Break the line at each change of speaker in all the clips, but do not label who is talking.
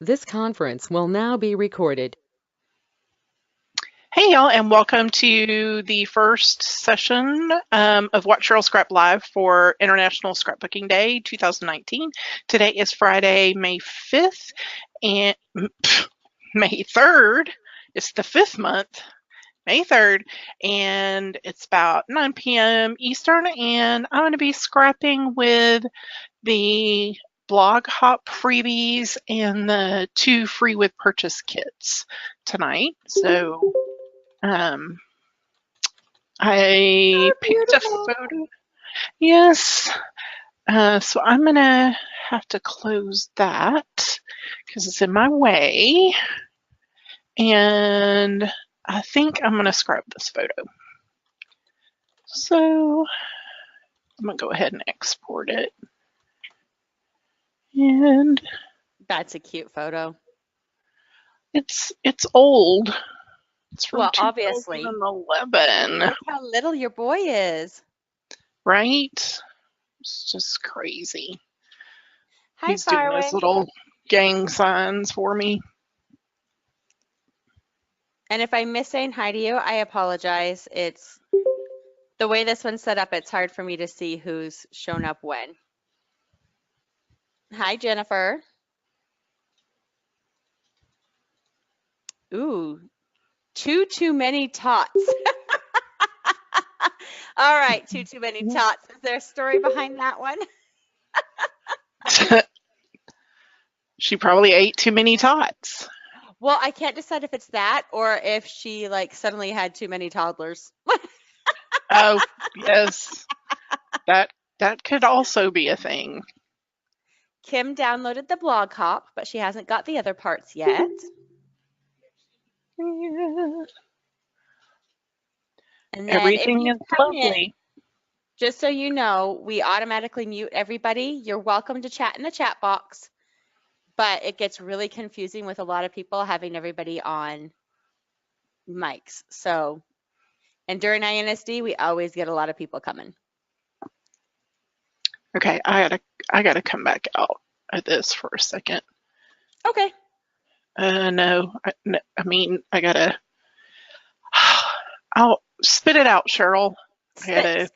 This conference will now be recorded.
Hey y'all, and welcome to the first session of What Cheryl Scrap Live for International Scrapbooking Day 2019. Today is Friday, May 5th, and May 3rd. It's the 5th month, May 3rd, and it's about 9 p.m. Eastern, and I'm going to be scrapping with the blog hop freebies and the 2 free with purchase kits tonight. So I picked a photo. Yes. So I'm going to have to close that because it's in my way. And I think I'm going to scrap this photo. So I'm going to go ahead and export it. And
that's a cute photo.
It's old. It's from
obviously
2011.
Look how little your boy is.
Right? It's just crazy.
Hi,
He's doing his little gang signs for me.
And if I miss saying hi to you, I apologize. It's the way this one's set up, it's hard for me to see who's shown up when. Hi, Jennifer. Ooh, too many tots. All right, too many tots. Is there a story behind that one?
She probably ate too many tots.
Well, I can't decide if it's that or if she suddenly had too many toddlers.
Oh, yes. That could also be a thing.
Kim downloaded the blog hop, but she hasn't got the other parts yet.
Yeah.
And then
everything is lovely.
Just so you know, we automatically mute everybody. You're welcome to chat in the chat box, but it gets really confusing with a lot of people having everybody on mics. So, and during iNSD, we always get a lot of people coming.
Okay, I gotta come back out of this for a second.
Okay.
No, I mean, I gotta. I'll spit it out, Cheryl.
Spit.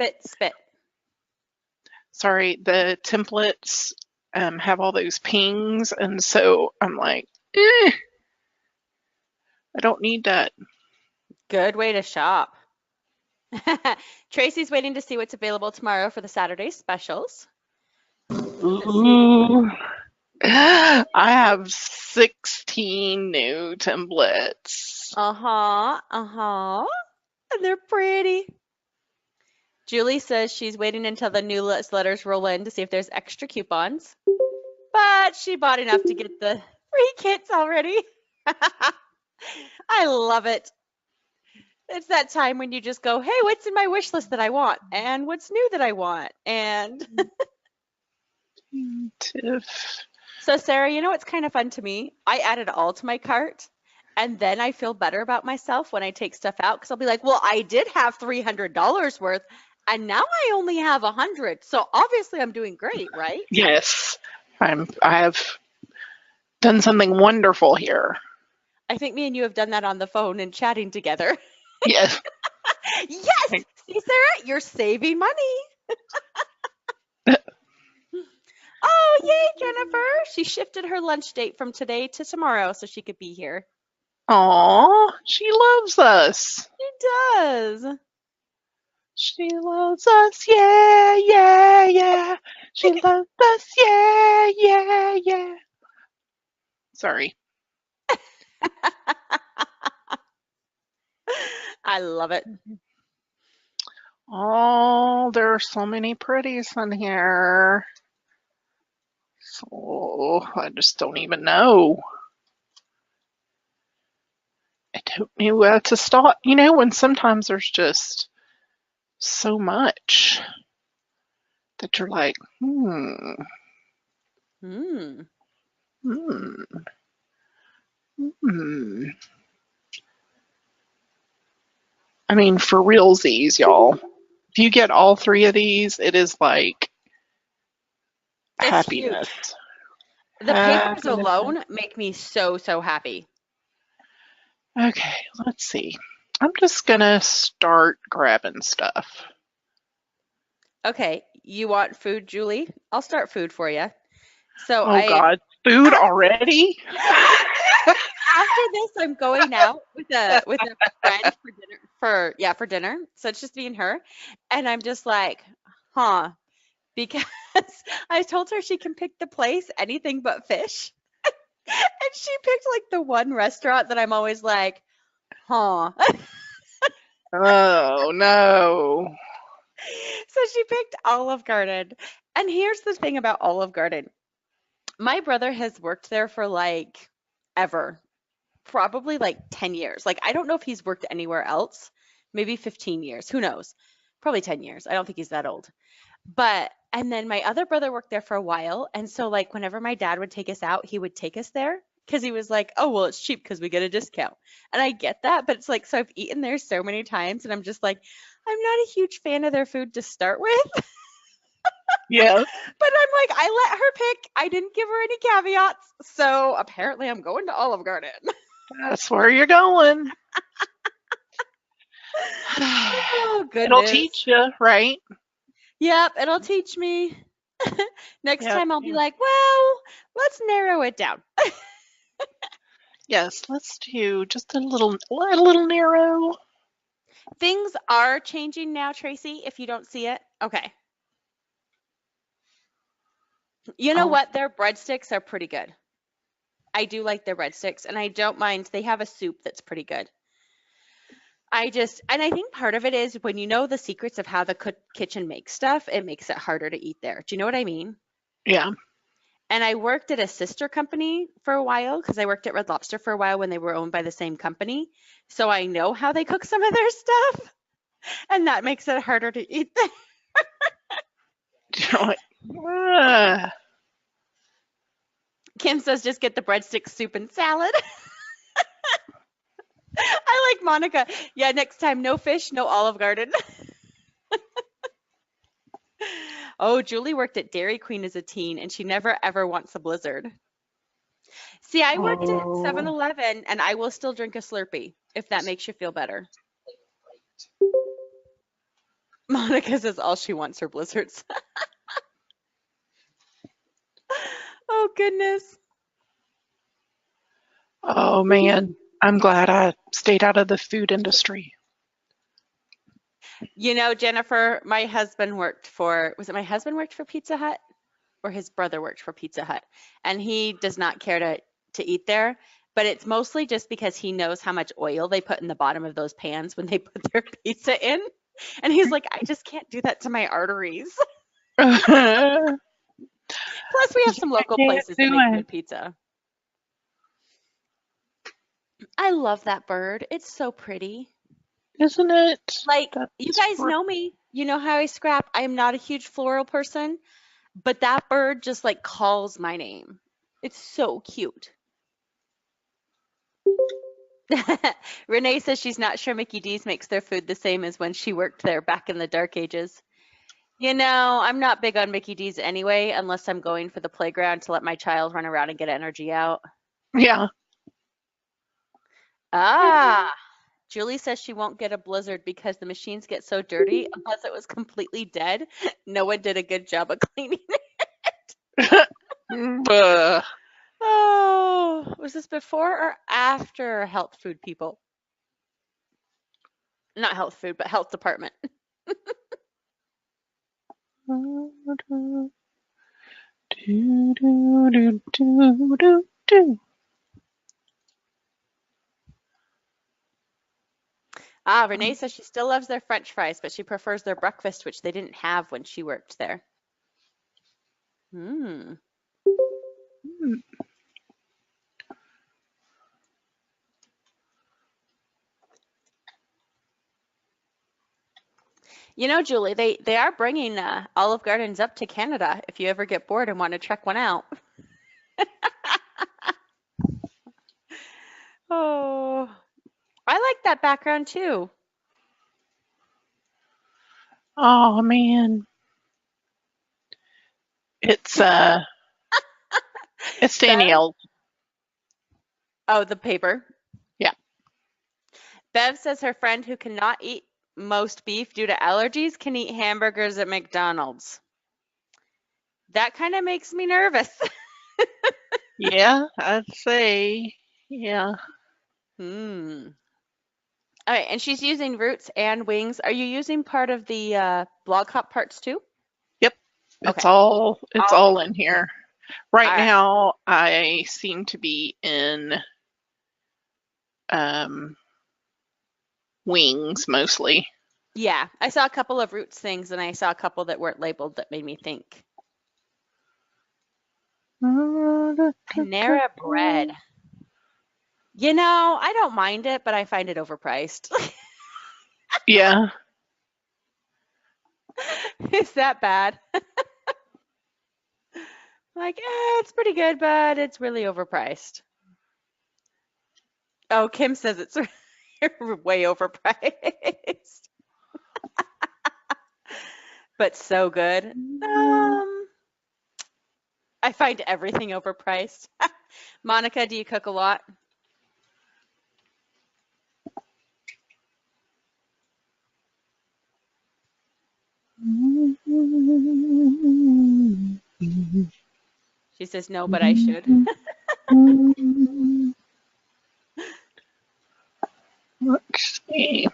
Sorry, the templates have all those pings, and so I'm like, I don't need that.
Good way to shop. Tracy's waiting to see what's available tomorrow for the Saturday specials.
Ooh. I have 16 new templates.
And they're pretty. Julie says she's waiting until the newsletters roll in to see if there's extra coupons. But she bought enough to get the free kits already. I love it. It's that time when you just go, hey, what's in my wish list that I want? And what's new that I want? And so Sarah, you know what's kind of fun to me? I add it all to my cart. And then I feel better about myself when I take stuff out because I'll be like, well, I did have $300 worth and now I only have 100. So obviously I'm doing great, right?
Yes, I have done something wonderful here.
I think me and you have done that on the phone and chatting together.
Yes.
Yes. See, Sarah, you're saving money. Oh, yay, Jennifer. She shifted her lunch date from today to tomorrow so she could be here.
Aw, she loves us.
She does.
She loves us, yeah, yeah, yeah. She loves us, yeah, yeah, yeah. Sorry.
I love it.
Oh, there are so many pretties in here. So I just don't even know. I don't know where to start. You know, when sometimes there's just so much that you're like, I mean, for realsies, y'all. If you get all 3 of these, it is like
it's
happiness.
Huge. The papers alone make me so, so happy.
Okay, let's see. I'm just gonna start grabbing stuff.
Okay, you want food, Julie? I'll start food for you. So
Oh God, food already?
after this, I'm going out with a friend for dinner. So it's just me and her, and I'm just like, huh, because I told her she can pick the place, anything but fish, and she picked like the one restaurant that I'm always like, huh.
Oh no.
So she picked Olive Garden, and here's the thing about Olive Garden. My brother has worked there for like ever. Probably like 10 years. Like, I don't know if he's worked anywhere else. Maybe 15 years. Who knows? Probably 10 years. I don't think he's that old. But, and then my other brother worked there for a while. And so, like, whenever my dad would take us out, he would take us there because he was like, oh, well, it's cheap because we get a discount. And I get that. But it's like, so I've eaten there so many times. And I'm just like, I'm not a huge fan of their food to start with.
Yeah.
But I'm like, I let her pick. I didn't give her any caveats. So apparently I'm going to Olive Garden.
That's where you're going.
Oh, goodness.
It'll teach you, right?
Yep, it'll teach me. Next
Yep.
time I'll be like, well, let's narrow it down.
Yes, let's do just a little narrow.
Things are changing now, Tracy, if you don't see it. Okay. You know what? Their breadsticks are pretty good. I do like their breadsticks, and I don't mind. They have a soup that's pretty good. And I think part of it is when you know the secrets of how the kitchen makes stuff, it makes it harder to eat there. Do you know what I mean?
Yeah.
And I worked at a sister company for a while because I worked at Red Lobster for a while when they were owned by the same company. So I know how they cook some of their stuff, and that makes it harder to eat there. Kim says just get the breadsticks, soup, and salad. I like Monica. Yeah, next time, no fish, no Olive Garden. Oh, Julie worked at Dairy Queen as a teen, and she never ever wants a Blizzard. See, I worked at 7-Eleven, and I will still drink a Slurpee, if that makes you feel better. Monica says all she wants are Blizzards. Oh, goodness.
Oh, man. I'm glad I stayed out of the food industry.
You know, Jennifer, my husband worked for Pizza Hut? Or his brother worked for Pizza Hut. And he does not care to eat there. But it's mostly just because he knows how much oil they put in the bottom of those pans when they put their pizza in. And he's like, I just can't do that to my arteries. Plus, we have some local places that make good pizza. I love that bird. It's so pretty.
Isn't it?
Like, you guys know me. You know how I scrap. I am not a huge floral person, but that bird just like calls my name. It's so cute. Renee says she's not sure Mickey D's makes their food the same as when she worked there back in the dark ages. You know, I'm not big on Mickey D's anyway, unless I'm going for the playground to let my child run around and get energy out.
Yeah.
Julie says she won't get a Blizzard because the machines get so dirty. Unless it was completely dead, no one did a good job of cleaning it. Oh, was this before or after health food people? Not health food, but health department. Renee says she still loves their French fries, but she prefers their breakfast, which they didn't have when she worked there. You know, Julie, they are bringing Olive Gardens up to Canada if you ever get bored and want to check one out. Oh, I like that background too.
Oh, man. It's It's Danielle.
Oh, the paper.
Yeah.
Bev says her friend who cannot eat most beef due to allergies can eat hamburgers at McDonald's. That kind of makes me nervous.
Yeah, I'd say, yeah.
All right, and she's using roots and wings. Are you using part of the blog hop parts too?
Yep. It's
Okay.
all in here. Right
All right.
now, I seem to be in wings mostly.
Yeah, I saw a couple of roots things, and I saw a couple that weren't labeled that made me think. Panera bread. You know, I don't mind it, but I find it overpriced.
Yeah.
Is that bad? Like, it's pretty good, but it's really overpriced. Oh, Kim says it's way overpriced. But so good. I find everything overpriced. Monica, do you cook a lot? She says no, but I should.
Let's see.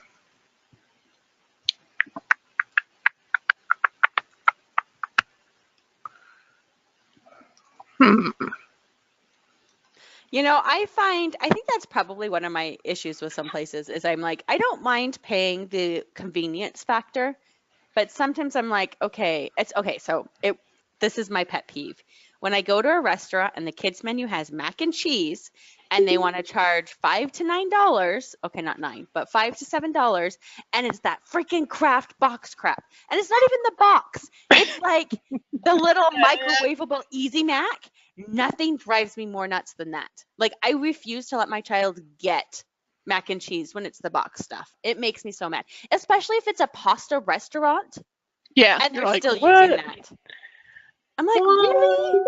You know, I think that's probably one of my issues with some places is I'm like, I don't mind paying the convenience factor, but sometimes I'm like, okay, this is my pet peeve. When I go to a restaurant and the kids menu has mac and cheese and they want to charge $5 to $9, okay, not 9, but $5 to $7, and it's that freaking Kraft box crap. And it's not even the box. It's like the little microwavable Easy Mac. Nothing drives me more nuts than that. Like, I refuse to let my child get mac and cheese when it's the box stuff. It makes me so mad, especially if it's a pasta restaurant.
Yeah.
And they're
like,
still
what?
using that. I'm like, really?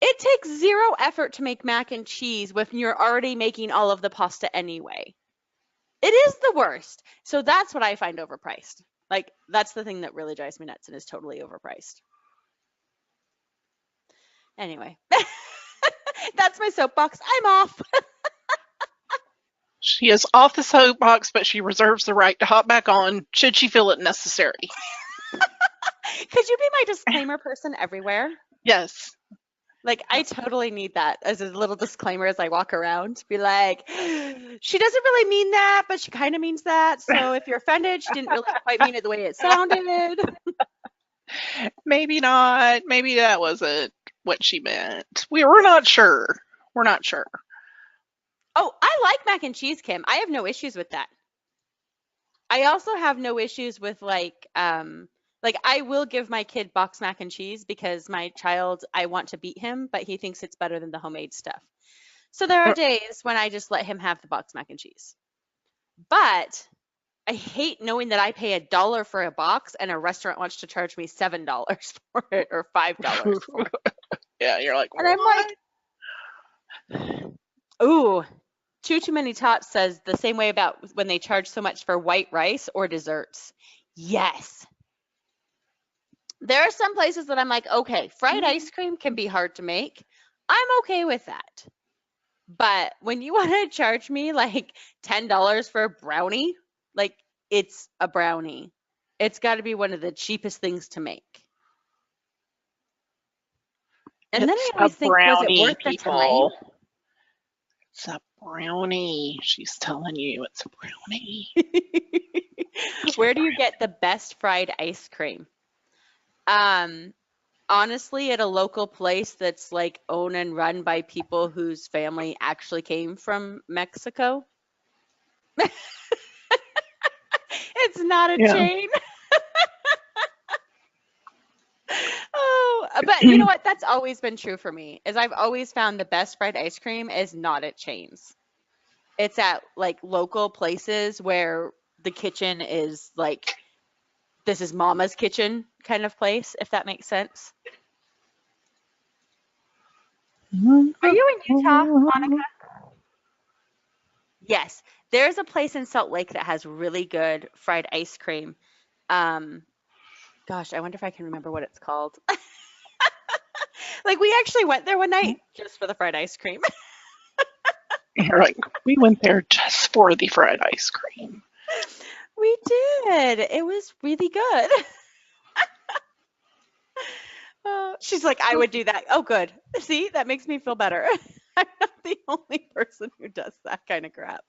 It takes zero effort to make mac and cheese when you're already making all of the pasta anyway. It is the worst. So that's what I find overpriced. Like, that's the thing that really drives me nuts and is totally overpriced. Anyway, that's my soapbox. I'm off.
She is off the soapbox, but she reserves the right to hop back on should she feel it necessary.
Could you be my disclaimer person everywhere?
Yes.
Like, I totally need that as a little disclaimer as I walk around. Be like, she doesn't really mean that, but she kind of means that. So if you're offended, she didn't really quite mean it the way it sounded.
Maybe not. Maybe that wasn't what she meant. We're not sure. We're not sure.
Oh, I like mac and cheese, Kim. I have no issues with that. I also have no issues with like I will give my kid box mac and cheese because my child, I want to beat him, but he thinks it's better than the homemade stuff. So there are days when I just let him have the box mac and cheese. But I hate knowing that I pay $1 for a box and a restaurant wants to charge me $7 for it or $5 for it.
Yeah, you're like,
and I'm like, ooh, Too Many Tots says the same way about when they charge so much for white rice or desserts. Yes. There are some places that I'm like, okay, fried ice cream can be hard to make. I'm okay with that. But when you want to charge me like $10 for a brownie, like it's a brownie. It's got to be one of the cheapest things to make. And then I always think, was it worth the time?
It's a brownie. She's telling you it's a brownie.
Where do you get the best fried ice cream? Honestly, at a local place that's like owned and run by people whose family actually came from Mexico. It's not a chain. Oh, but you know what? That's always been true for me, is I've always found the best fried ice cream is not at chains. It's at like local places where the kitchen is like, this is mama's kitchen kind of place, if that makes sense. Are you in Utah, Monica? Yes. There's a place in Salt Lake that has really good fried ice cream. Gosh, I wonder if I can remember what it's called. Like, we actually went there one night just for the fried ice cream.
You're like, we went there just for the fried ice cream.
We did. It was really good. She's like, I would do that. Oh, good. See, that makes me feel better. I'm not the only person who does that kind of crap.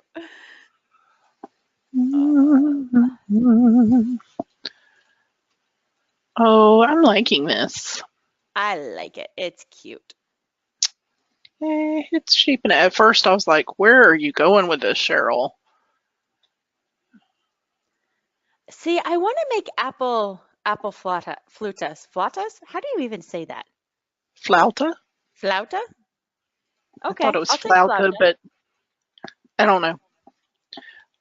Oh, I'm liking this.
I like it. It's cute.
It's shaping it. At first, I was like, where are you going with this, Cheryl?
See, I want to make apple flutas. Flatas? How do you even say that?
Flauta?
Flauta? Okay,
I thought it was
I'll take
flauta, but I don't know.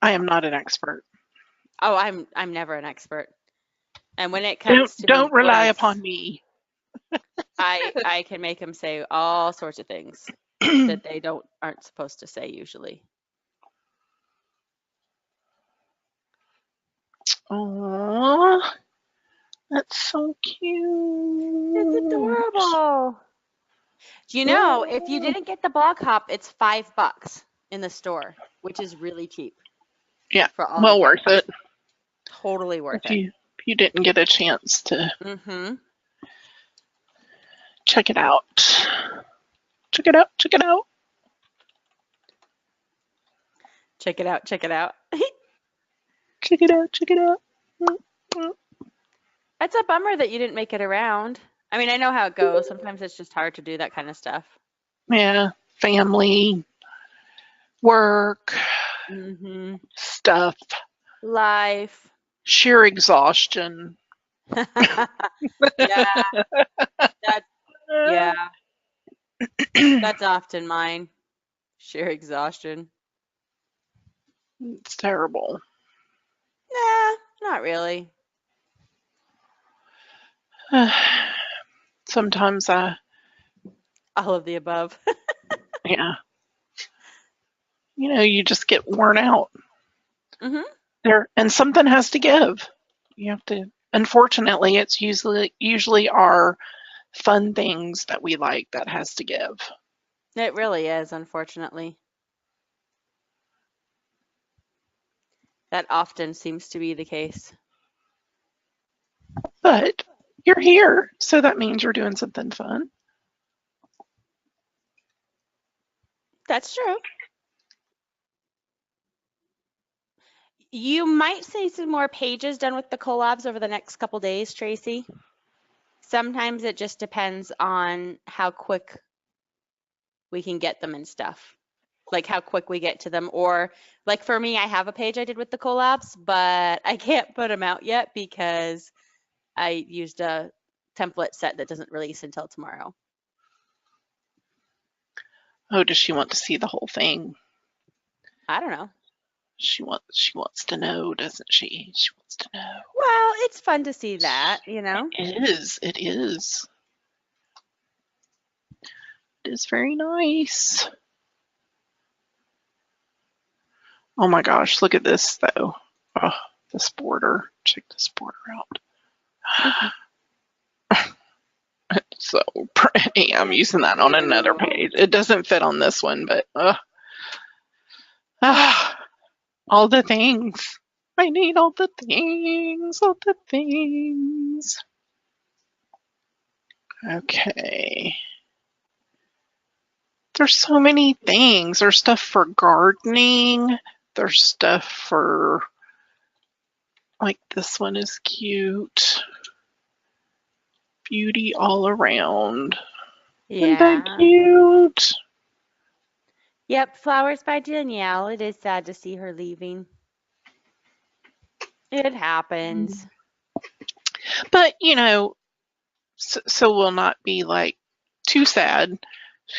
I am not an expert.
Oh, I'm never an expert. And when it comes to
Don't rely
words,
upon me.
I can make them say all sorts of things that they aren't supposed to say usually.
Aww, that's so cute.
It's adorable. Do you know, if you didn't get the blog hop, it's $5 in the store, which is really cheap.
Yeah,
for all
well
the
worth
colors.
it.
Totally worth it.
If you didn't get a chance to
Mm-hmm.
check it out. Check it out, check it out.
Check it out, check it out.
Check it out, check it out.
It's a bummer that you didn't make it around. I mean, I know how it goes. Sometimes it's just hard to do that kind of stuff.
Yeah, family, work,
Mm-hmm.
stuff,
Life.
sheer exhaustion.
Yeah. Yeah. That's often mine. Sheer exhaustion.
It's terrible.
Nah, not really.
Sometimes
All of the above.
yeah. You just get worn out.
Mm-hmm.
And something has to give. You have to. Unfortunately, it's usually our fun things that we like that has to give.
It really is, unfortunately. That often seems to be the case.
But you're here, so that means you're doing something fun.
That's true. You might see some more pages done with the collabs over the next couple days, Tracy. Sometimes it just depends on how quick we can get them and stuff. Like how quick we get to them. Or like for me, I have a page I did with the collabs, but I can't put them out yet because I used a template set that doesn't release until tomorrow.
Oh, does she want to see the whole thing?
I don't know.
She wants to know, doesn't she? She wants to know.
Well, it's fun to see that, you know?
It is. It is. It is very nice. Oh my gosh, look at this though. Oh, this border. Check this border out. It's so pretty. I'm using that on another page. It doesn't fit on this one, but all the things. I need all the things, all the things. Okay. There's so many things. There's stuff for gardening. There's stuff for, like this one is cute. Beauty all around.
Yeah.
Isn't that cute?
Yep, Flowers by Danielle. It is sad to see her leaving. It happens.
But, so we'll not be like too sad.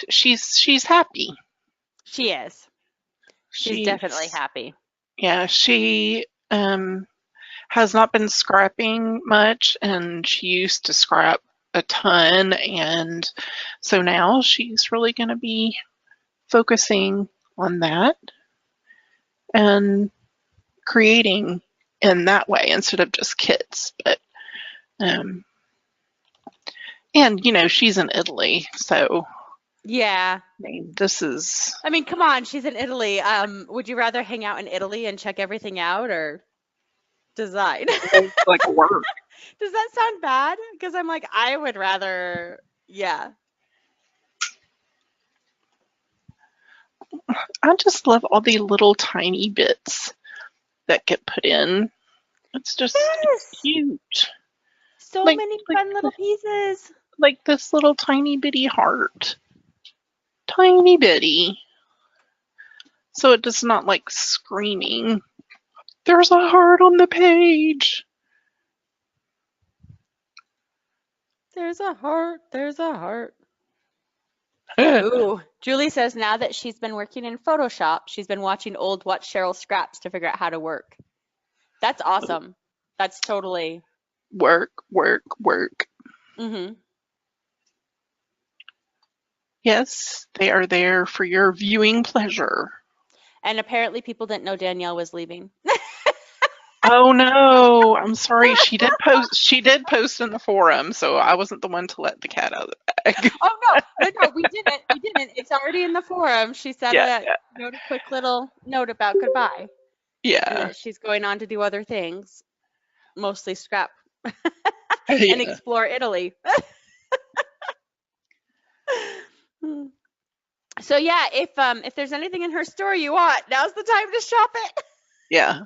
She's happy.
She is. She's definitely happy.
Yeah, she has not been scrapping much, and she used to scrap a ton, and so now she's really going to be focusing on that and creating in that way instead of just kits. But and you know, she's in Italy, so
Yeah.
I mean, this is
I mean, come on, she's in Italy. Would you rather hang out in Italy and check everything out or design?
like work.
Does that sound bad? Because I'm like, I would rather, yeah.
I just love all the little tiny bits that get put in. It's just
Yes.
cute.
So
Like-
many
like
fun little pieces.
Like this little tiny bitty heart. Tiny bitty. So it does not like screaming, "There's a heart on the page."
There's a heart. There's a heart. Ooh, Julie says now that she's been working in Photoshop, she's been watching old Watch Cheryl scraps to figure out how to work. That's awesome. That's totally.
Work, work, work.
Mm-hmm.
Yes, they are there for your viewing pleasure.
And apparently people didn't know Danielle was leaving.
Oh no, I'm sorry. She did post in the forum, so I wasn't the one to let the cat out of the bag.
Oh no, we didn't. We didn't. It's already in the forum. She said wrote a quick little note about goodbye. And
Yeah.
that she's going on to do other things, mostly scrap
Yeah.
and explore Italy. So yeah, if there's anything in her store you want, now's the time to shop it.
Yeah.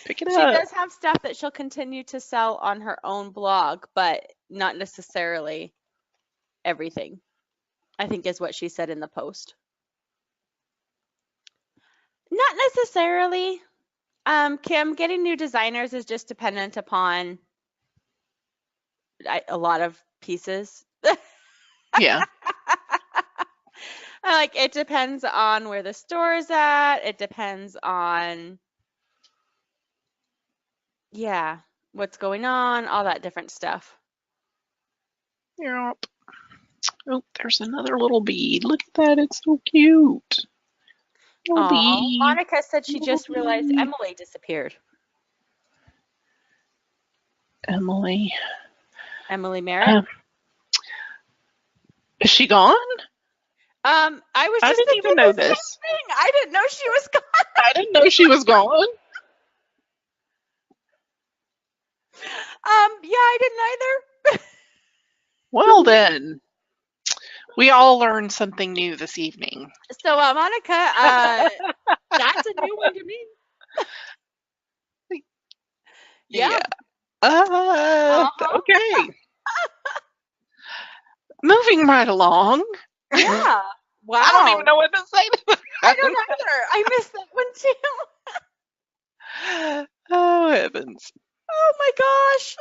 Pick it
She
up.
does have stuff that she'll continue to sell on her own blog, but not necessarily everything, I think is what she said in the post. Not necessarily. Kim, getting new designers is just dependent upon a lot of pieces.
Yeah.
Like, it depends on where the store is at. It depends on, yeah, what's going on, all that different stuff.
Yep. Oh, there's another little bead. Look at that. It's so cute. Little
Oh,
bead.
Monica said she just
Little
realized
bead.
Emily disappeared.
Emily.
Emily Merritt.
Is she gone?
I was
I
just
didn't
thinking
even know
the same
this.
thing. I didn't know she was gone.
I didn't know she was gone.
Yeah, I didn't either.
Well then, we all learned something new this evening.
So, Monica, that's a new one to me. Yeah.
Okay. Moving right along.
Yeah. Wow.
I don't even know what to say to that.
I don't either. I missed that one too.
Oh heavens.
Oh my gosh.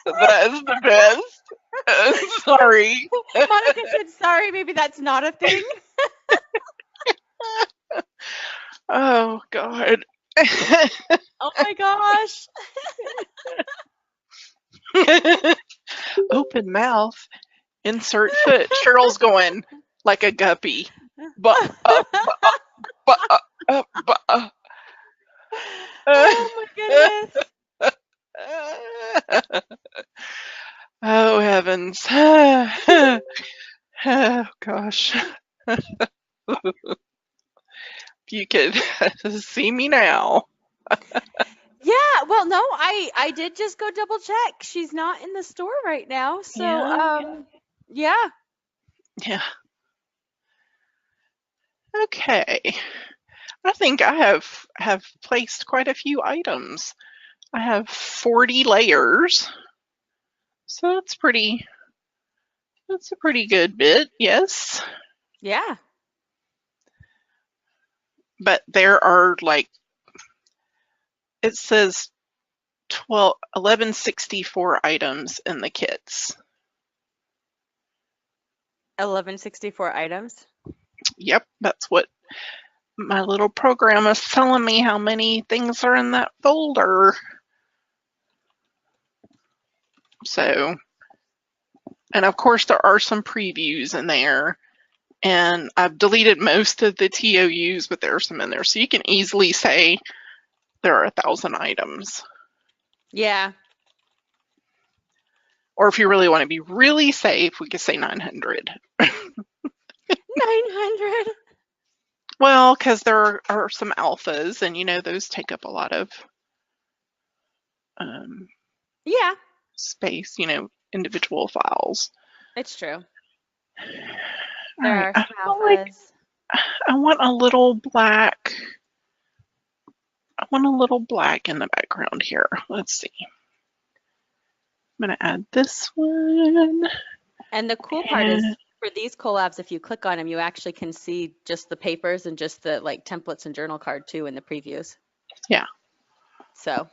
That is the best. Sorry.
Monica said sorry, maybe that's not a thing.
Oh God.
Oh my gosh.
Open mouth, insert foot. Cheryl's going like a guppy. But,
Oh my goodness.
Oh heavens. Oh gosh. If you could see me now.
Yeah, well, no, I did just go double check. She's not in the store right now. So, yeah.
Yeah. Okay. I think I have placed quite a few items. I have 40 layers. So that's a pretty good bit, yes.
Yeah.
But there are like, it says 1164 items in the kits.
1164 items.
Yep, that's what my little program is telling me how many things are in that folder. So, and of course there are some previews in there, and I've deleted most of the TOUs, but there are some in there. So you can easily say there are 1,000 items.
Yeah.
Or if you really want to be really safe, we could say 900.
900.
Well, because there are some alphas, and those take up a lot of
Yeah,
space, individual files.
it's true.
All
There
right,
are
I
some
feel like
alphas.
I want a little black. I want a little black in the background here. Let's see. I'm going to add this one.
And the cool part is for these collabs, if you click on them, you actually can see just the papers and just the like templates and journal card too in the previews.
Yeah.
So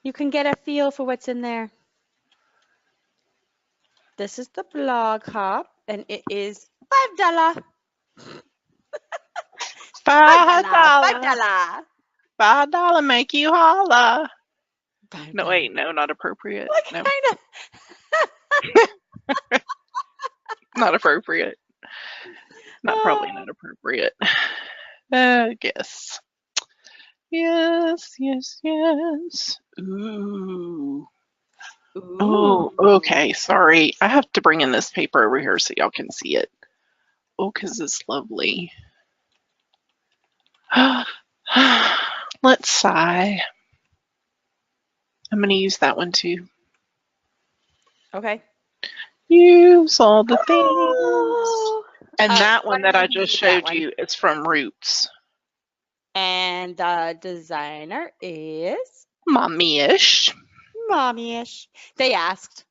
you can get a feel for what's in there. This is the blog hop, and it is $5.
$5. $5 make you holla.
$5.
No, wait, no, not appropriate.
What
No,
kind of?
not appropriate. Probably not appropriate. Guess. Yes. Ooh. Oh, okay. Sorry. I have to bring in this paper over here so y'all can see it. Oh, because it's lovely. Let's sigh. I'm going to use that one too.
Okay.
Use all the things.
Oh.
And that one that I
you
just
use that
showed
one?
you is from Roots.
And the designer is
Mommy-ish.
Mommy-ish. They asked.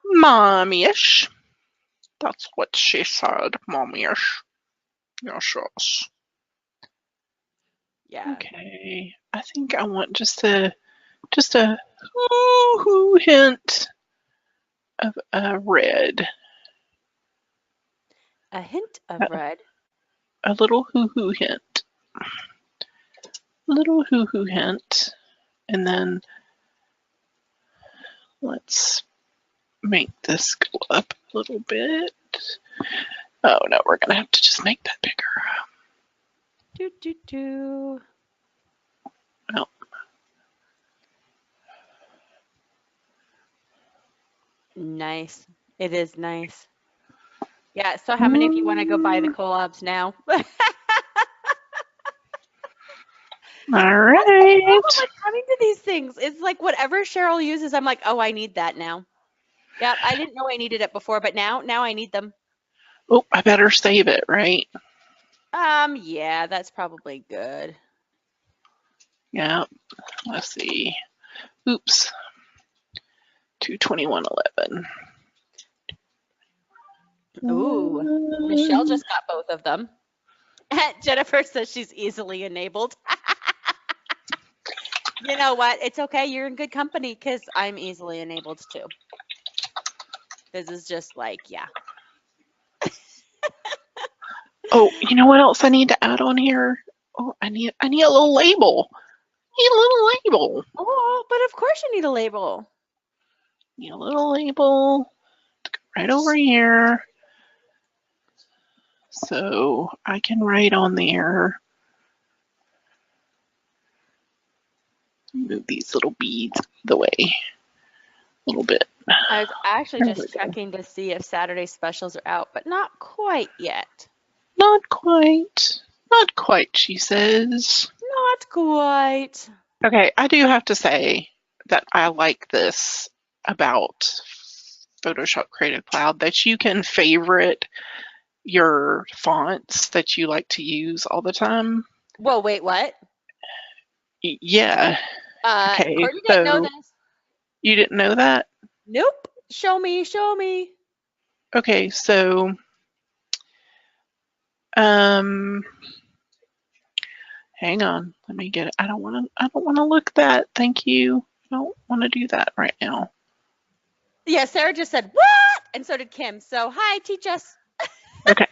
Mommy-ish. That's what she said. Mommy-ish. Yes.
Yeah.
Okay. I think I want just a hint of red.
A hint of red.
A little hoo-hoo hint. Little hoo-hoo hint. And then let's make this go up a little bit. Oh no, we're gonna have to just make that bigger. Oh.
Nice. It is nice. Yeah, so how many of you want to go buy the collabs now?
All right.
Like coming to these things, it's like whatever Cheryl uses, I'm like, oh, I need that now. Yeah, I didn't know I needed it before, but now I need them.
Oh, I better save it, right?
Yeah, that's probably good.
Yeah. Let's see. Oops. 221.11.
Ooh, Michelle just got both of them. Jennifer says she's easily enabled. You know what? It's okay. You're in good company because I'm easily enabled too. This is just like, yeah.
Oh, you know what else I need to add on here? Oh, I need a little label. Need a little label.
Oh, but of course you need a label.
Need a little label. Right over here. So I can write on there. Move these little beads the way a little bit.
I was actually just checking to see if Saturday specials are out, but not quite yet.
Not quite. Not quite, she says.
Not quite.
Okay, I do have to say that I like this about Photoshop Creative Cloud, that you can favorite your fonts that you like to use all the time.
Whoa, wait, what?
Yeah. Okay,
Courtney didn't know this.
You didn't know that?
Nope. Show me.
Okay, so hang on. Let me get it. I don't want to look that. Thank you. I don't want to do that right now.
Yeah, Sarah just said, what? And so did Kim. So, hi, teach us.
Okay.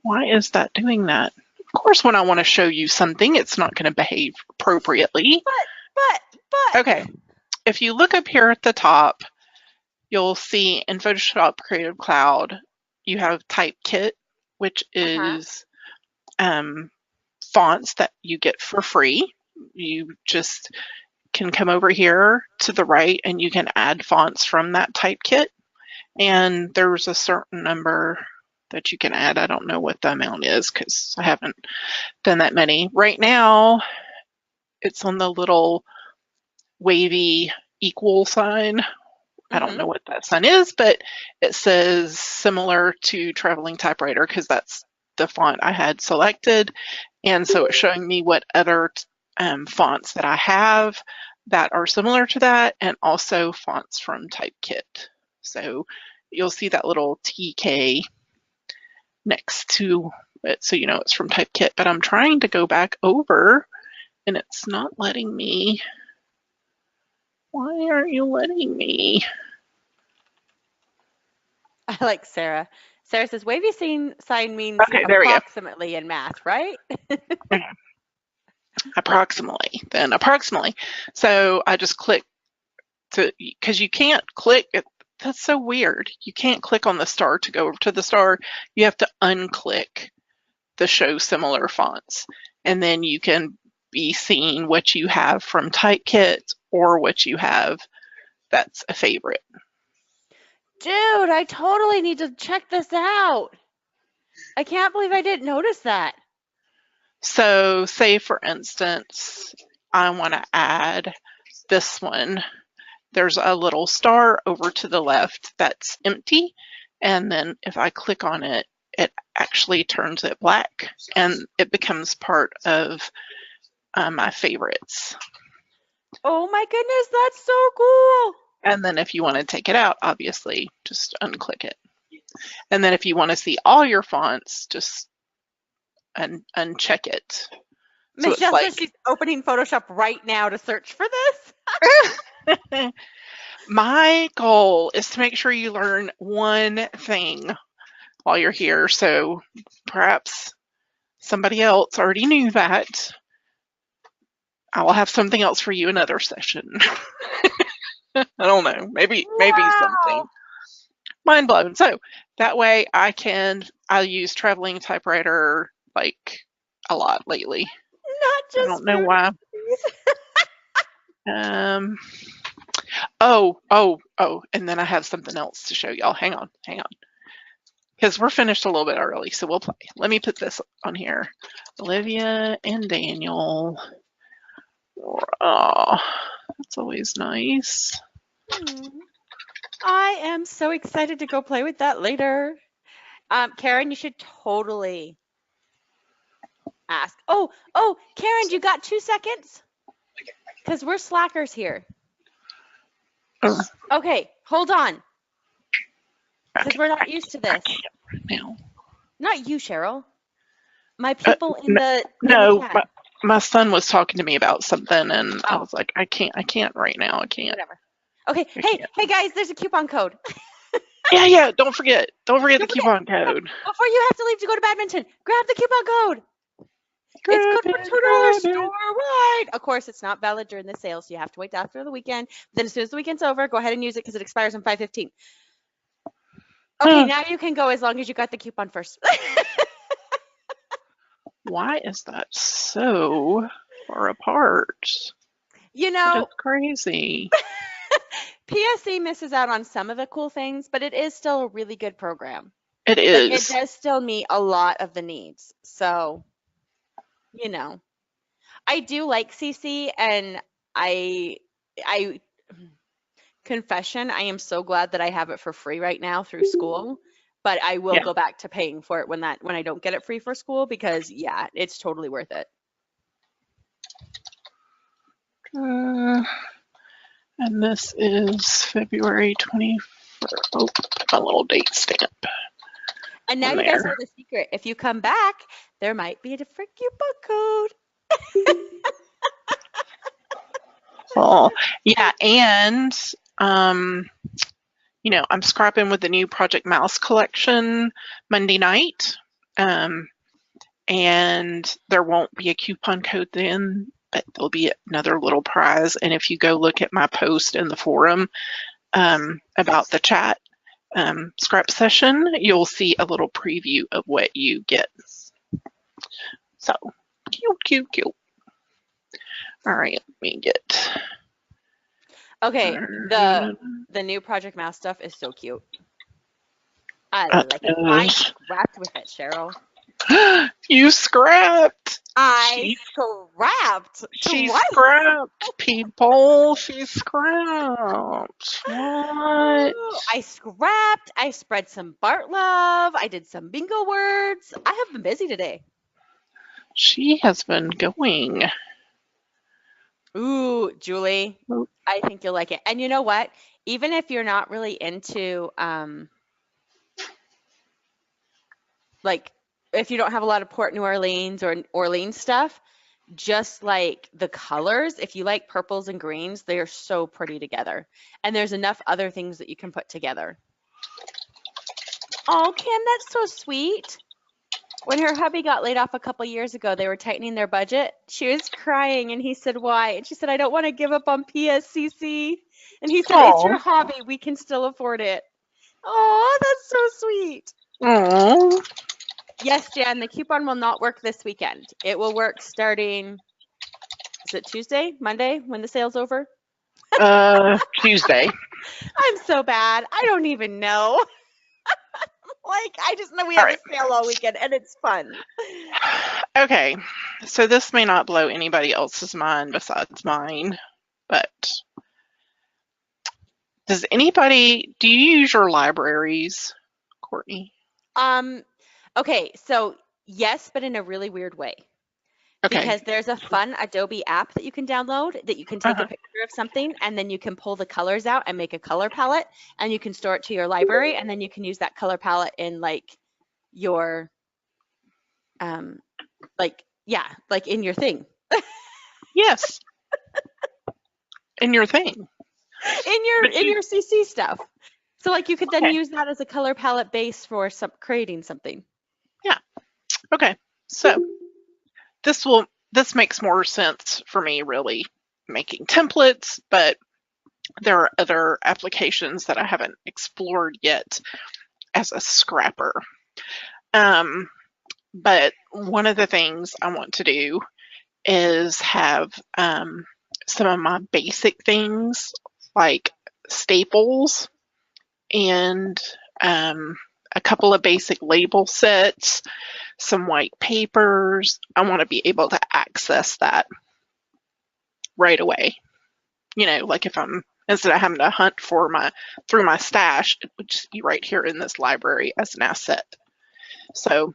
Why is that doing that? Of course, when I want to show you something, it's not going to behave appropriately.
But.
Okay, if you look up here at the top, you'll see in Photoshop Creative Cloud, you have Typekit, which is fonts that you get for free. You just can come over here to the right and you can add fonts from that Typekit. And there's a certain number that you can add. I don't know what the amount is because I haven't done that many. Right now, it's on the little wavy equal sign. I don't know what that sign is, but it says similar to Traveling Typewriter because that's the font I had selected. And so it's showing me what other fonts that I have that are similar to that, and also fonts from Typekit. So you'll see that little TK next to it, so you know it's from Typekit. But I'm trying to go back over and it's not letting me. Why aren't you letting me?
I like Sarah. Sarah says wavy sign means approximately in math, right?
Approximately. So I just click to, because you can't click it. That's so weird. You can't click on the star to go over to the star. You have to unclick the show similar fonts, and then you can be seeing what you have from Typekit or what you have that's a favorite.
Dude, I totally need to check this out. I can't believe I didn't notice that.
So say for instance, I want to add this one. There's a little star over to the left that's empty. And then if I click on it, it actually turns it black and it becomes part of my favorites.
Oh my goodness, that's so cool.
And then if you want to take it out, obviously, just unclick it. And then if you want to see all your fonts, just uncheck it.
Miss Jessica, like, she's opening Photoshop right now to search for this.
My goal is to make sure you learn one thing while you're here. So perhaps somebody else already knew that. I will have something else for you another session. I don't know, maybe something mind blowing. So that way I use Traveling Typewriter like a lot lately.
Not just
I don't know why. Oh, and then I have something else to show y'all. Hang on. Because we're finished a little bit early, so we'll play. Let me put this on here. Olivia and Daniel. Oh, that's always nice.
I am so excited to go play with that later. Karen, you should totally ask. Oh, Karen, you got 2 seconds? Because we're slackers here. Okay, hold on. Because we're not used to this.
I can't right now.
Not you, Cheryl. My people in the
chat. My son was talking to me about something, and I was like, I can't right now. I can't.
Whatever. Okay. Hey guys, there's a coupon code.
Yeah. Don't forget the coupon code.
Before you have to leave to go to badminton, grab the coupon code. It's good for $2 store-wide. Of course, it's not valid during the sale, so you have to wait after the weekend. Then as soon as the weekend's over, go ahead and use it because it expires on 5/15. Okay, now you can go as long as you got the coupon first.
Why is that so far apart?
You know,
that's crazy.
PSC misses out on some of the cool things, but it is still a really good program.
It is.
Like, it does still meet a lot of the needs. So, you know, I do like CC, and I confession, I am so glad that I have it for free right now through school. But I will go back to paying for it when I don't get it free for school, because it's totally worth it.
And this is February 21st. Oh, a little date stamp.
And now you guys know the secret. If you come back, there might be a different coupon code.
Oh, yeah, and I'm scrapping with the new Project Mouse collection Monday night. and there won't be a coupon code then, but there'll be another little prize. And if you go look at my post in the forum about the chat scrap session, you'll see a little preview of what you get. So cute, cute, cute. All right, let me get.
Okay, the new Project Math stuff is so cute. I like it. I scrapped with it, Cheryl.
You scrapped.
I scrapped.
She scrapped, people. She scrapped. What?
I scrapped. I spread some Bart love. I did some bingo words. I have been busy today.
She has been going.
Ooh, Julie, I think you'll like it. And you know what? Even if you're not really into, like, if you don't have a lot of Port New Orleans or Orleans stuff, just like the colors, if you like purples and greens, they are so pretty together. And there's enough other things that you can put together. Oh, Kim, that's so sweet. When her hubby got laid off a couple years ago, they were tightening their budget. She was crying, and he said, why? And she said, I don't want to give up on PSCC. And he said, it's your hobby. We can still afford it. Oh, that's so sweet.
Aww.
Yes, Jan, the coupon will not work this weekend. It will work starting, is it Tuesday, Monday, when the sale's over?
Tuesday.
I'm so bad. I don't even know. Like, I just know we have a sale all weekend, and it's fun.
Okay, so this may not blow anybody else's mind besides mine, but do you use your libraries, Courtney?
Okay, so yes, but in a really weird way. Okay. Because there's a fun Adobe app that you can download that you can take a picture of something, and then you can pull the colors out and make a color palette, and you can store it to your library, and then you can use that color palette in like your like in your thing.
Yes. In your thing.
In your CC stuff. So like you could then use that as a color palette base for creating something.
Yeah. Okay. So this makes more sense for me, really, making templates, but there are other applications that I haven't explored yet as a scrapper. But one of the things I want to do is have some of my basic things like staples and a couple of basic label sets, some white papers. I want to be able to access that right away. You know, like if instead of having to hunt for through my stash, it would just be right here in this library as an asset. So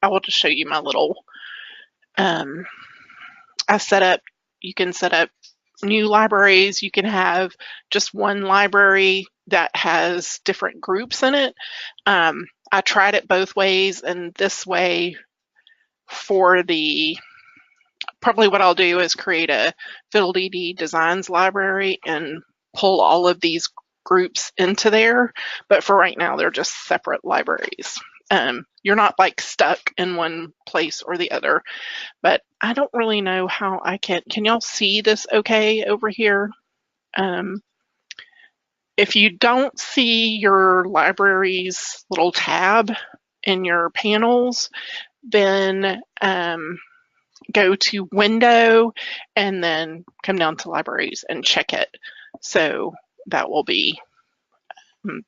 I will just show you my little, you can set up new libraries. You can have just one library that has different groups in it. I tried it both ways, and this way probably what I'll do is create a Fiddle-Dee-Dee Designs library and pull all of these groups into there. But for right now, they're just separate libraries. You're not like stuck in one place or the other, but I don't really know how I can y'all see this okay over here? If you don't see your library's little tab in your panels, then go to Window and then come down to Libraries and check it. So that will be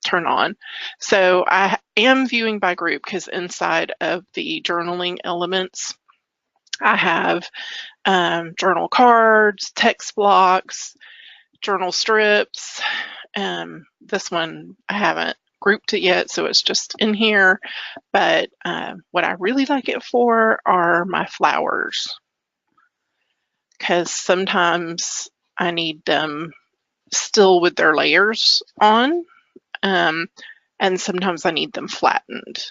turn on. So I am viewing by group because inside of the journaling elements, I have journal cards, text blocks, journal strips. This one I haven't grouped it yet, so it's just in here. But what I really like it for are my flowers, because sometimes I need them still with their layers on, and sometimes I need them flattened.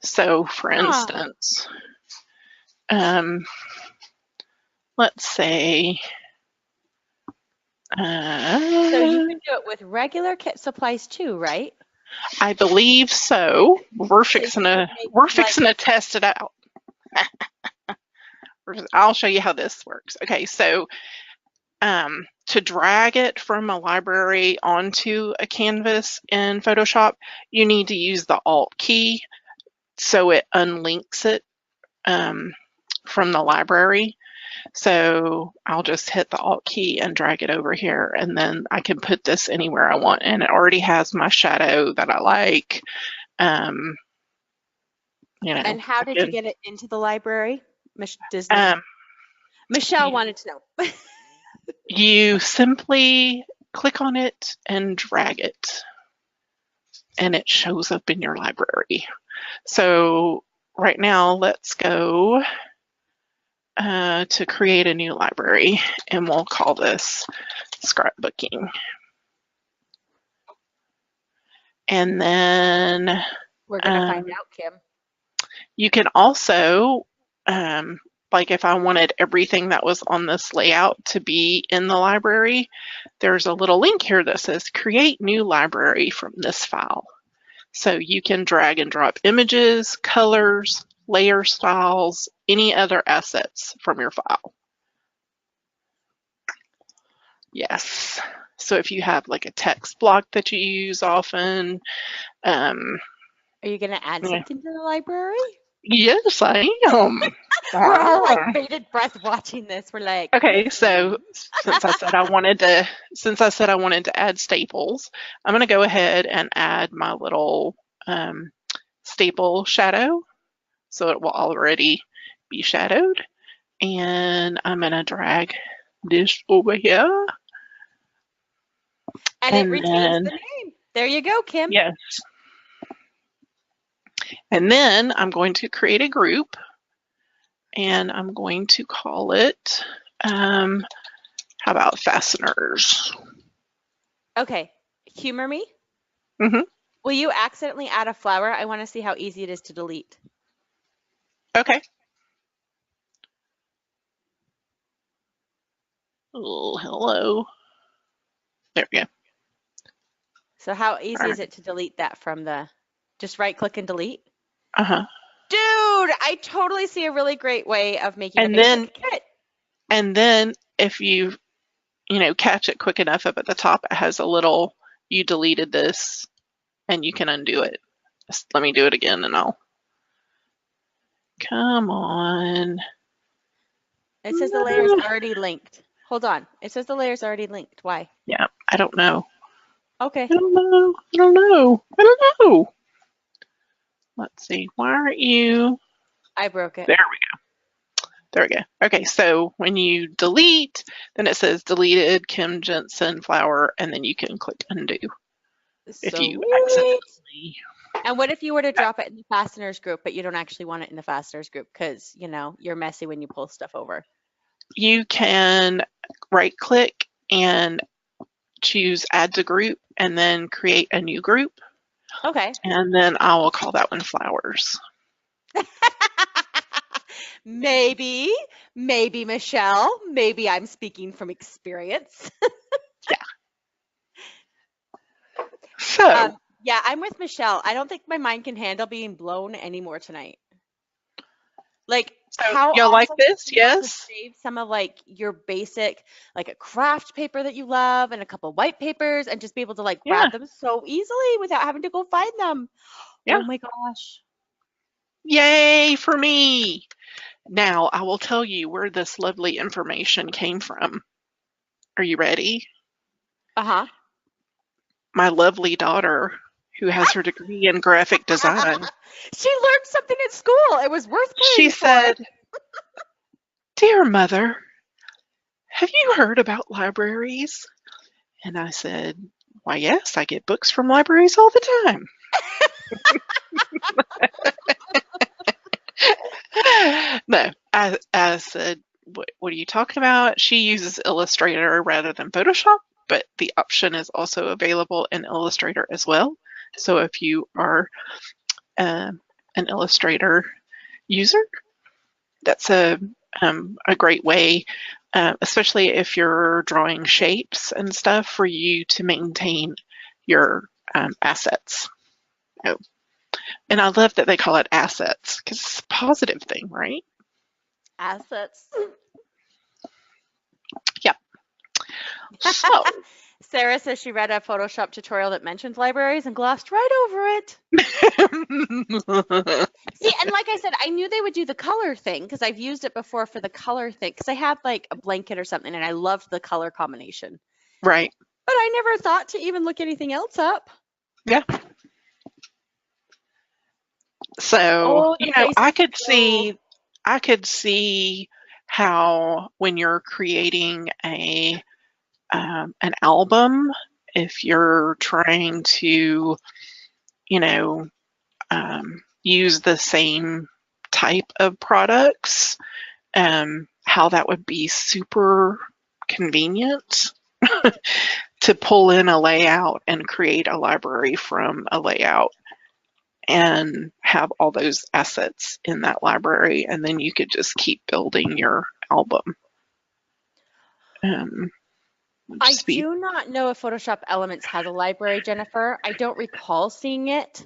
So for instance, let's say
so you can do it with regular kit supplies too, right?
I believe so. We're
So you
fixing
could
to
make,
we're
like,
fixing to test it out. I'll show you how this works. Okay, so to drag it from a library onto a canvas in Photoshop, you need to use the Alt key so it unlinks it from the library. So I'll just hit the Alt key and drag it over here, and then I can put this anywhere I want. And it already has my shadow that I like. You know,
and how did you get it into the library? Michelle
you,
wanted to know.
you simply click on it and drag it, and it shows up in your library. So right now, let's go to create a new library, and we'll call this scrapbooking. And then
We're going to find out, Kim.
you can also, like if I wanted everything that was on this layout to be in the library, there's a little link here that says create new library from this file. So you can drag and drop images, colors, layer styles, any other assets from your file. Yes. So if you have like a text block that you use often.
Are you going to add something to the library?
Yes, I am.
We're all like bated breath watching this. We're like,
okay, so since I said I wanted to add staples, I'm going to go ahead and add my little staple shadow, so it will already be shadowed. And I'm going to drag this over here.
And it retains the name. There you go, Kim.
Yes. And then I'm going to create a group, and I'm going to call it, how about fasteners?
Okay, humor me.
Mm-hmm.
Will you accidentally add a flower? I want to see how easy it is to delete.
Okay. Oh, hello. There we go.
So how easy is it to delete that from the, just right click and delete?
Uh-huh.
Dude, I totally see a really great way of making a basic kit.
And then if you catch it quick enough up at the top, it has a little, you deleted this, and you can undo it. Just let me do it again, and I'll, come on.
It says the layer's already linked. Hold on. It says the layer's already linked. Why?
Yeah, I don't know.
Okay.
I don't know. Let's see. Why aren't you?
I broke it.
There we go. Okay, so when you delete, then it says deleted Kim Jensen flower, and then you can click undo if you accidentally.
And what if you were to drop it in the fasteners group, but you don't actually want it in the fasteners group because, you're messy when you pull stuff over?
You can right click and choose add to group, and then create a new group.
Okay.
And then I will call that one flowers.
Maybe Michelle, maybe I'm speaking from experience.
Yeah. So.
Yeah, I'm with Michelle. I don't think my mind can handle being blown anymore tonight. Like,
so
how
you
awesome
like this? Yes.
To save some of like your basic, like a craft paper that you love and a couple white papers, and just be able to like grab them so easily without having to go find them. Yeah. Oh my gosh.
Yay for me. Now I will tell you where this lovely information came from. Are you ready?
Uh-huh.
My lovely daughter, who has her degree in graphic design.
She learned something at school. It was worth paying
She
for.
said, "Dear mother, have you heard about libraries?" And I said, "Why, yes, I get books from libraries all the time." No, I said, what are you talking about? She uses Illustrator rather than Photoshop, but the option is also available in Illustrator as well. So if you are an Illustrator user, that's a great way, especially if you're drawing shapes and stuff, for you to maintain your assets. Oh, and I love that they call it assets because it's a positive thing, right?
Assets.
Yep. So,
Sarah says she read a Photoshop tutorial that mentioned libraries and glossed right over it. See, and like I said, I knew they would do the color thing because I've used it before for the color thing because I had like a blanket or something and I loved the color combination.
right.
But I never thought to even look anything else up.
Yeah. So,
Oh, the price
I
is
could see how when you're creating an album, if you're trying to, use the same type of products, how that would be super convenient to pull in a layout and create a library from a layout and have all those assets in that library, and then you could just keep building your album.
I do not know if Photoshop Elements has a library, Jennifer. I don't recall seeing it,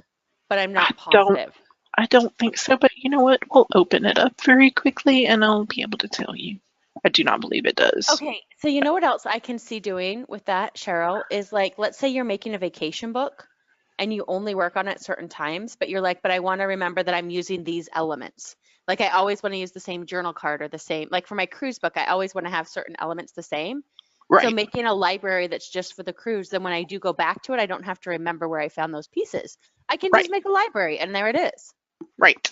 but I'm not positive.
I don't think so, but you know what? We'll open it up very quickly and I'll be able to tell you. I do not believe it does.
Okay, so you know what else I can see doing with that, Cheryl, is like, let's say you're making a vacation book and you only work on it certain times, but you're like, but I want to remember that I'm using these elements. Like I always want to use the same journal card or the same, like for my cruise book, I always want to have certain elements the same.
Right.
So making a library that's just for the cruise, then when I do go back to it, I don't have to remember where I found those pieces. I can just make a library and there it is.
Right.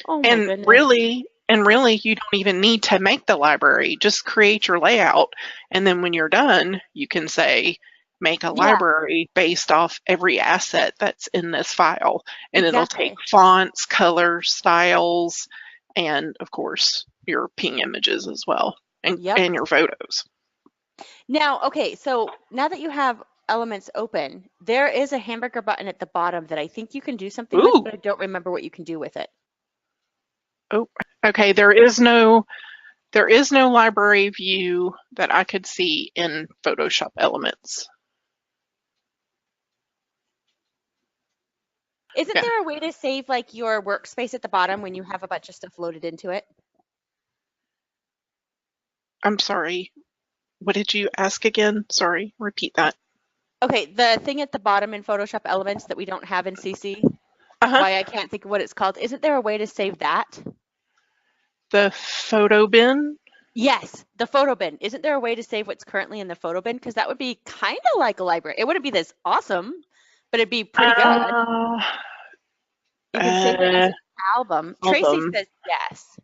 Oh my goodness.
Really, you don't even need to make the library. Just create your layout. And then when you're done, you can say, make a library based off every asset that's in this file. And it'll take fonts, colors, styles, and of course, your ping images as well, and your photos.
Now, okay, so now that you have Elements open, there is a hamburger button at the bottom that I think you can do something with, but I don't remember what you can do with it.
Oh, okay. There is no library view that I could see in Photoshop Elements.
Isn't there a way to save like your workspace at the bottom when you have a bunch of stuff loaded into it?
I'm sorry. What did you ask again? Sorry, repeat that.
Okay, the thing at the bottom in Photoshop Elements that we don't have in CC, why I can't think of what it's called. Isn't there a way to save that?
The photo bin?
Yes, the photo bin. Isn't there a way to save what's currently in the photo bin? Because that would be kind of like a library. It wouldn't be this awesome, but it'd be pretty good. You can save it as an album. Tracy says yes.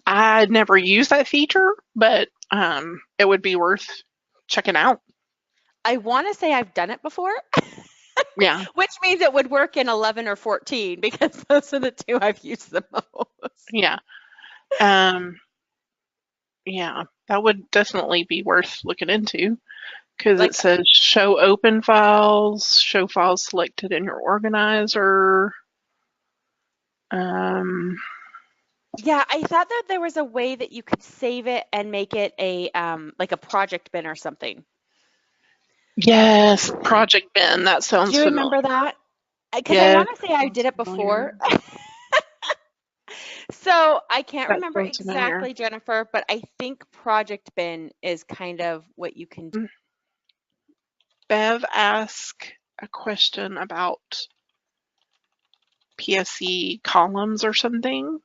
I never used that feature, but it would be worth checking out.
I want to say I've done it before.
Yeah.
Which means it would work in 11 or 14 because those are the two I've used the most.
Yeah. Yeah, that would definitely be worth looking into because it says show open files, show files selected in your organizer.
Yeah, I thought that there was a way that you could save it and make it a like a project bin or something.
Yes, project bin. That sounds familiar.
Do you remember that? Because I want to say I did it before. So I can't remember exactly, Jennifer, but I think project bin is kind of what you can do.
Bev asked a question about PSE columns or something.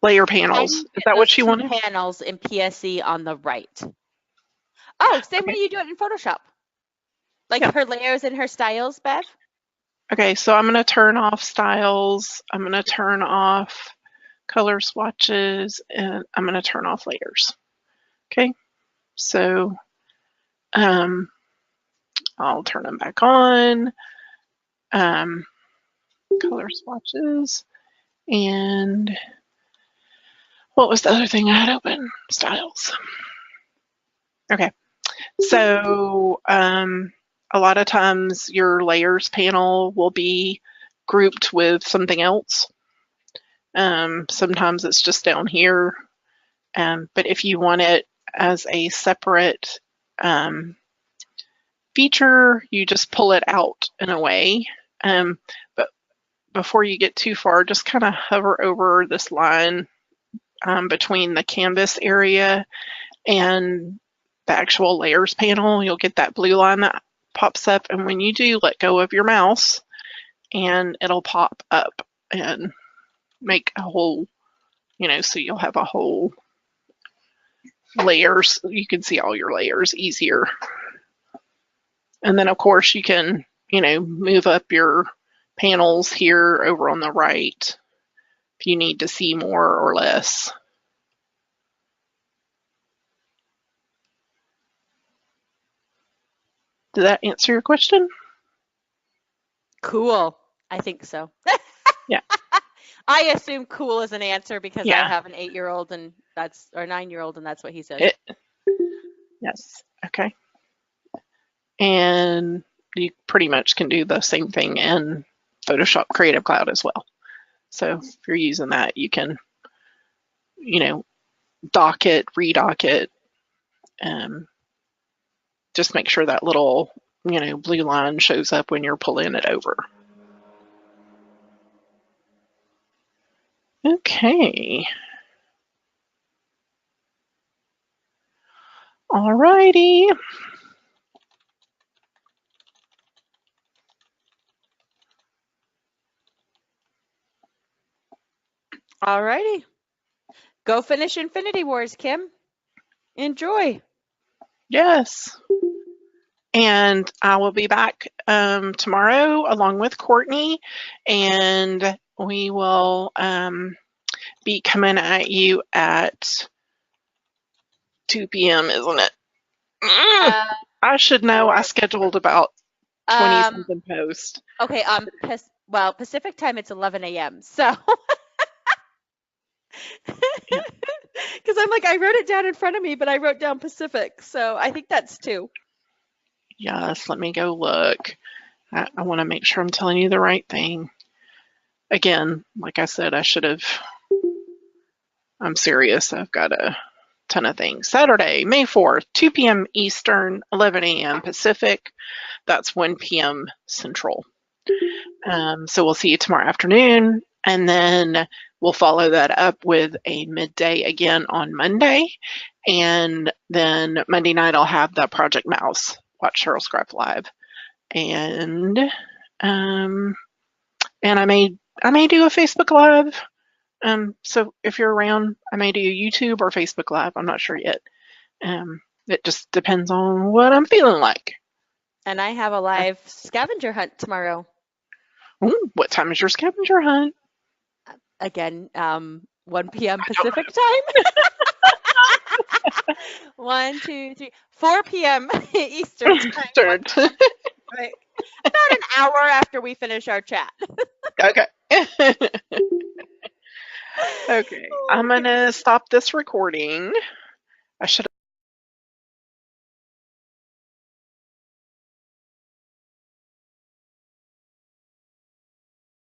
Layer panels. Is that what she wanted?
Panels in PSE on the right. Oh, same way you do it in Photoshop. Like her layers and her styles, Bev?
Okay, so I'm going to turn off styles. I'm going to turn off color swatches, and I'm going to turn off layers. Okay, so I'll turn them back on. Color swatches. And what was the other thing I had open? Styles. Okay, so a lot of times your layers panel will be grouped with something else. Sometimes it's just down here, but if you want it as a separate feature, you just pull it out in a way. But before you get too far, just kind of hover over this line between the canvas area and the actual layers panel. You'll get that blue line that pops up, and when you do, let go of your mouse and it'll pop up and make a whole, so you'll have a whole layers. You can see all your layers easier. And then of course you can, move up your panels here over on the right if you need to see more or less. Did that answer your question?
Cool. I think so.
Yeah.
I assume cool is an answer because
Yeah.
I have an 8-year-old or 9-year-old, and that's what he says.
Yes. Okay. And you pretty much can do the same thing in Photoshop Creative Cloud as well. So if you're using that, you can, dock it, redock it, just make sure that little, blue line shows up when you're pulling it over. Okay. All righty.
All righty. Go finish Infinity Wars, Kim. Enjoy.
Yes. And I will be back tomorrow along with Courtney, and we will be coming at you at 2 p.m., isn't it? I should know. I scheduled about 20 something posts.
Okay, Pacific time it's 11 a.m. So because I'm like, I wrote it down in front of me, but I wrote down Pacific, so I think that's 2.
Yes, let me go look. I want to make sure I'm telling you the right thing. Again, like I said, I'm serious. I've got a ton of things. Saturday, May 4th, 2 p.m. Eastern, 11 a.m. Pacific. That's 1 p.m. Central. So we'll see you tomorrow afternoon, and then we'll follow that up with a midday again on Monday. And then Monday night, I'll have the Project Mouse Watch Cheryl Scrap Live. And I may do a Facebook Live. So if you're around, I may do a YouTube or Facebook Live. I'm not sure yet. It just depends on what I'm feeling like.
And I have a live scavenger hunt tomorrow.
Ooh, what time is your scavenger hunt?
Again, 1 p.m. Pacific time. 1, 2, 3, 4 p.m. Eastern time. Right. About an hour after we finish our chat.
Okay. Okay. I'm going to stop this recording. I should